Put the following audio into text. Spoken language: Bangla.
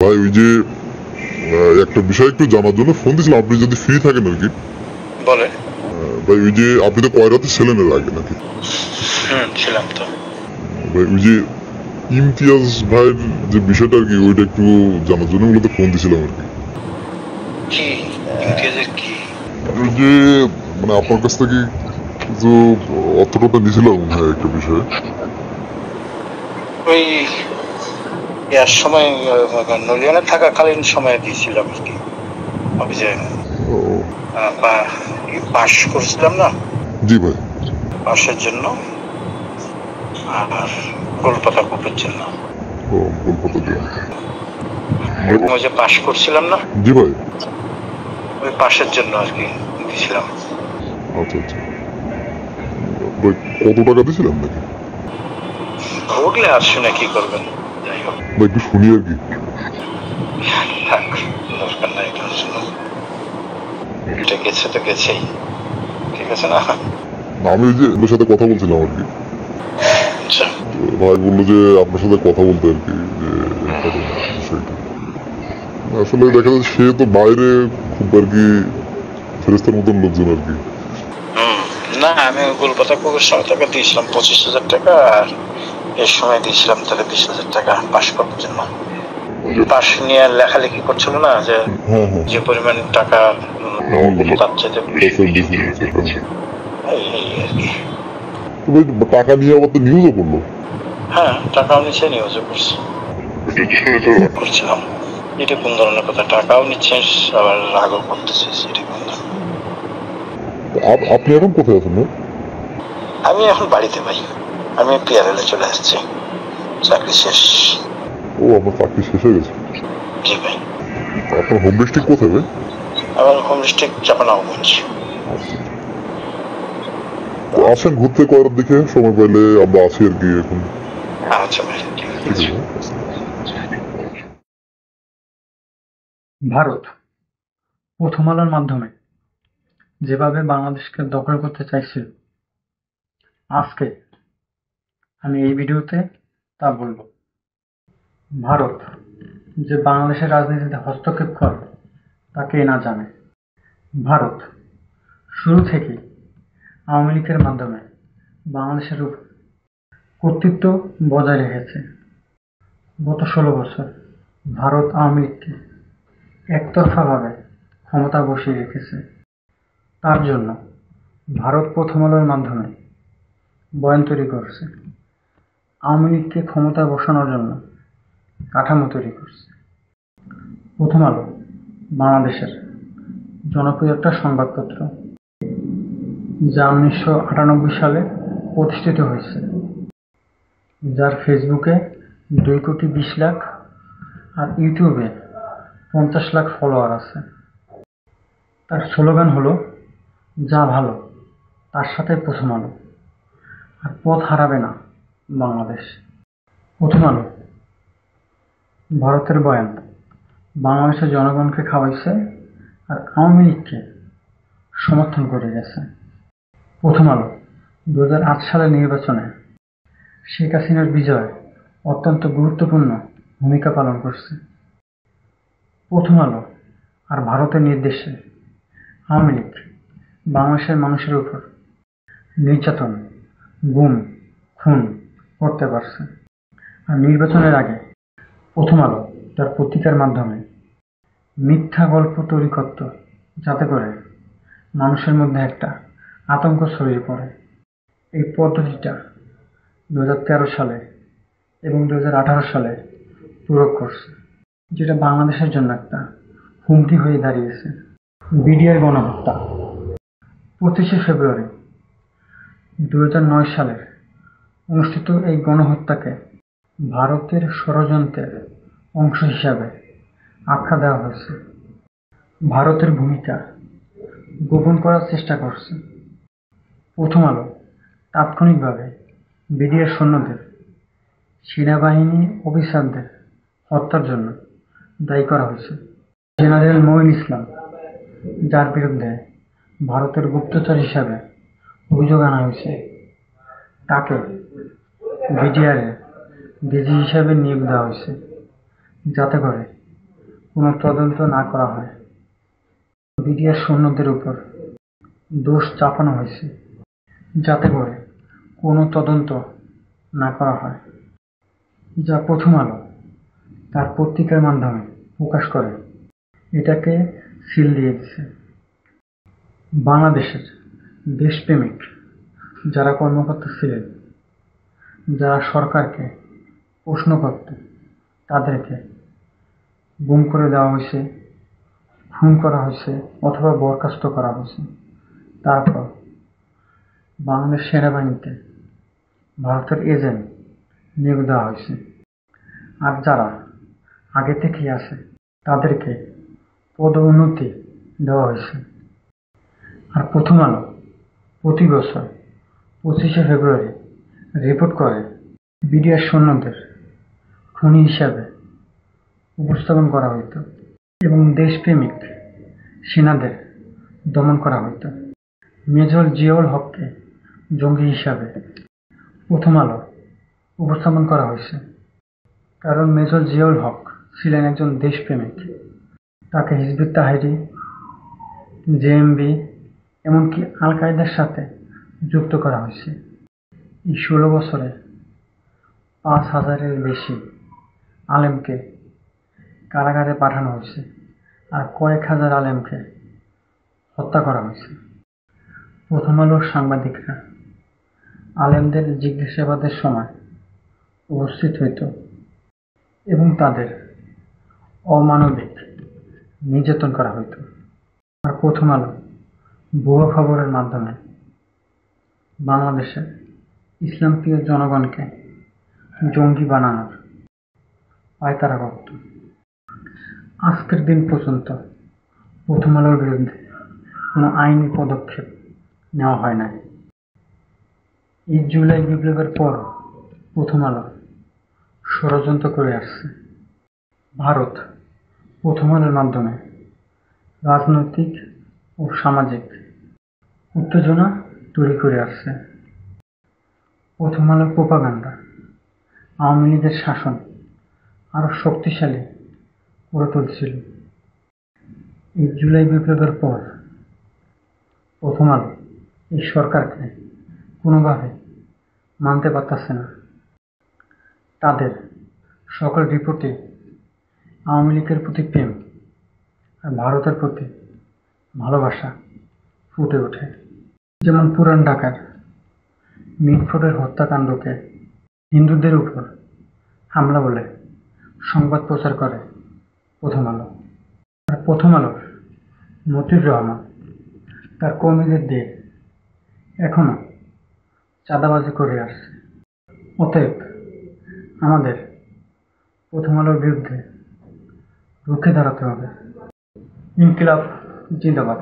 ভাই ওই যে একটা বিষয় একটু জানার জন্য ফোন দিয়েছিলাম, আপনি যদি ফ্রি থাকেন আর কি। বলে ভাই ওই যে আপনি তো কয়রাতে ছিলেন এর আগে নাকি? ছিলাম তো। ভাই ওই যে ইমতিয়াজ ভাইয়ের যে বিষয়টা আর কি, ওইটা একটু জানার জন্য মূলত ফোন দিয়েছিলাম আর কি। কি ইমতিয়াজের কি? ওই যে মানে আপনার কাছ থেকে কিছু অর্থটা দিয়েছিলাম হ্যাঁ একটা বিষয়ে। ওই ইয়ার সময় নলিয়ানে থাকাকালীন সময়ে দিয়েছিলাম আর কি। অফিসে ও, পাস করেছিলাম না, জি ভাই। পাশের জন্য আর কলকাতা কুপের জন্য। ও, কলকাতা দিয়ে। ওই যে পাস করছিলাম না, জি ভাই। ওই পাশের জন্য আর কি দিয়েছিলাম। আচ্ছা আচ্ছা ভাই, কত টাকা দিয়েছিলেন নাকি? ভুগলে আর শুনে কি করবেন, যাই হোক ভাই একটু শুনি আর কি। থাক, দরকার নাই এটা শুনুন। এটা গেছে তো গেছেই, ঠিক আছে না? না, আমি ওই যে ওর সাথে কথা বলছিলাম আর কি। আচ্ছা, ভাই বললো যে আপনার সাথে কথা বলতে আর কি, যে বিষয়টা আসলে দেখা যাচ্ছে সে তো বাইরে খুব আর কি ফেরেস্তার মতন লোকজন আর কি। না আমি কলকাতা কুপের সময় টাকা দিয়েছিলাম 25,000 টাকা, আর এর সময় দিয়েছিলাম তাহলে 20,000 টাকা পাস করার জন্য। পাস নিয়ে লেখালেখি করছিল না যে হ্যাঁ হ্যাঁ যে পরিমাণ টাকা তার চাইতে এই আর কি। তো ভাই টাকা নিয়ে আবার তো নিউজও করলো। হ্যাঁ, টাকাও নিচ্ছে, নিউজও করছে, করছিলাম। এটা কোন ধরনের কথা? টাকাও নিচ্ছে আবার রাগও করতেছে, এটা কোন ধরনের? আপনি এখন কোথায় আছেন ভাই? আমি এখন বাড়িতে ভাই, আমি পিআরএল-এ চলে আসছি, চাকরি শেষ। ও, আপনার চাকরি শেষ হয়ে গেছে? জি ভাই। আপনার হোম ডিস্ট্রিক্ট কোথায় ভাই? আমার হোম ডিস্ট্রিক্ট চাপানগঞ্জ। আচ্ছা। তো আসেন ঘুরতে করার দিকে, সময় পাইলে আমরা আছি আর কি এখন। আচ্ছা ভাই, ঠিক ঠিক আছে। আছে। ভারত প্রথম আলোর মাধ্যমে যেভাবে বাংলাদেশকে দখল করতে চাইছিল, আজকে আমি এই ভিডিওতে তা বলবো। ভারত যে বাংলাদেশের রাজনীতিতে হস্তক্ষেপ করে তা কে না জানে। ভারত শুরু থেকেই আওয়ামী লীগের মাধ্যমে বাংলাদেশের উপর কর্তৃত্ব বজায় রেখেছে। গত 16 বছর ভারত আওয়ামী লীগকে একতরফাভাবে ক্ষমতা বসিয়ে রেখেছে। তার জন্য ভারত প্রথম আলোর মাধ্যমে বয়ান তৈরি করছে, আওয়ামী লীগকে ক্ষমতায় বসানোর জন্য কাঠামো তৈরি করছে। প্রথম আলো বাংলাদেশের জনপ্রিয় একটা সংবাদপত্র, যা 1998 সালে প্রতিষ্ঠিত হয়েছে, যার ফেসবুকে 2,20,00,000 আর ইউটিউবে 50 লাখ ফলোয়ার আছে। তার স্লোগান হলো, যা ভালো তার সাথে প্রথম আলো, আর পথ হারাবে না বাংলাদেশ। প্রথম আলো ভারতের বয়ান বাংলাদেশের জনগণকে খাওয়াইছে আর আওয়ামী লীগকে সমর্থন করে গেছে। প্রথম আলো 2008 সালের নির্বাচনে শেখ হাসিনার বিজয় অত্যন্ত গুরুত্বপূর্ণ ভূমিকা পালন করছে। প্রথম আলো আর ভারতের নির্দেশে আওয়ামী লীগ বাংলাদেশের মানুষের উপর নির্যাতন, গুম, খুন করতে পারছে। আর নির্বাচনের আগে প্রথম আলো তার পত্রিকার মাধ্যমে মিথ্যা গল্প তৈরি করত, যাতে করে মানুষের মধ্যে একটা আতঙ্ক ছড়িয়ে পড়ে। এই পদ্ধতিটা 2013 সালে এবং 2018 সালে প্রয়োগ করছে, যেটা বাংলাদেশের জন্য একটা হুমকি হয়ে দাঁড়িয়েছে। বিডিআর গণহত্যা 25শে ফেব্রুয়ারি 2009 সালের অনুষ্ঠিত এই গণহত্যাকে ভারতের ষড়যন্ত্রের অংশ হিসাবে আখ্যা দেওয়া হয়েছে। ভারতের ভূমিকা গোপন করার চেষ্টা করছে। প্রথম আলো তাৎক্ষণিকভাবে বিডিআর সৈন্যদের, সেনাবাহিনী অফিসারদের হত্যার জন্য দায়ী করা হয়েছে। জেনারেল মঈন ইসলাম, যার বিরুদ্ধে ভারতের গুপ্তচর হিসাবে অভিযোগ আনা হয়েছে, তাকে বিডিআর-এর ডিজি হিসাবে নিয়োগ দেওয়া হয়েছে, যাতে করে কোনো তদন্ত না করা হয়। বিডিআর সৈন্যদের উপর দোষ চাপানো হয়েছে যাতে করে কোনো তদন্ত না করা হয়, যা প্রথম আলো তার পত্রিকার মাধ্যমে প্রকাশ করে। এটাকে সিল দিয়ে দিছে। বাংলাদেশের দেশপ্রেমিক যারা কর্মকর্তা ছিলেন, যারা সরকারকে প্রশ্ন করত, তাদেরকে গুম করে দেওয়া হয়েছে, খুন করা হয়েছে অথবা বরখাস্ত করা হয়েছে। তারপর বাংলাদেশ সেনাবাহিনীতে ভারতের এজেন্ট নিয়োগ দেওয়া হয়েছে। আর যারা আগে থেকেই আছে তাদেরকে পদোন্নতি দেওয়া হয়েছে। আর প্রথম আলো প্রতি বছর 25শে ফেব্রুয়ারি রিপোর্ট করে বিডিআর সৈন্যদের খুনি হিসাবে উপস্থাপন করা হইত এবং দেশপ্রেমিক সেনাদের দমন করা হইত। মেজর জিয়াউল হককে জঙ্গি হিসাবে প্রথম আলো উপস্থাপন করা হয়েছে, কারণ মেজর জিয়াউল হক ছিলেন একজন দেশপ্রেমিক। তাকে হিজবুত তাহরির, জেএমবি এমনকি আল কায়দার সাথে যুক্ত করা হয়েছে। এই 16 বছরে 5000-এর বেশি আলেমকে কারাগারে পাঠানো হয়েছে আর কয়েক হাজার আলেমকে হত্যা করা হয়েছে। প্রথম আলোর সাংবাদিকরা আলেমদের জিজ্ঞাসাবাদের সময় উপস্থিত হইত এবং তাদের অমানবিক নির্যাতন করা হইত। আর প্রথম আলো ভুয়া খবরের মাধ্যমে বাংলাদেশের ইসলামপ্রিয় জনগণকে জঙ্গি বানানোর পায়তারা করত। আজকের দিন পর্যন্ত প্রথম আলোর বিরুদ্ধে কোনো আইনি পদক্ষেপ নেওয়া হয় নাই। এই জুলাই বিপ্লবের পর প্রথম আলো ষড়যন্ত্র করে আসছে। ভারত প্রথম আলোর মাধ্যমে রাজনৈতিক ও সামাজিক উত্তেজনা তৈরি করে আসছে। প্রথম আলোর প্রোপাগান্ডা আওয়ামী লীগের শাসন আরো শক্তিশালী করে তুলছিল। এই জুলাই বিপ্লবের পর প্রথম আলো এই সরকারকে কোনোভাবে মানতে পারতেছে না। তাদের সকল রিপোর্টে আওয়ামী লীগের প্রতি প্রেম আর ভারতের প্রতি ভালোবাসা ফুটে ওঠে। যেমন পুরান ঢাকার মিটফোর্ডের হত্যাকাণ্ডকে হিন্দুদের উপর হামলা বলে সংবাদ প্রচার করে প্রথম আলো। আর প্রথম আলোর মতিউর রহমান তার কর্মীদের দিয়ে এখনো চাঁদাবাজি করে আসছে। অতএব আমাদের প্রথম আলোর বিরুদ্ধে রুখে দাঁড়াতে হবে। ইনকিলাব জিন্দাবাদ।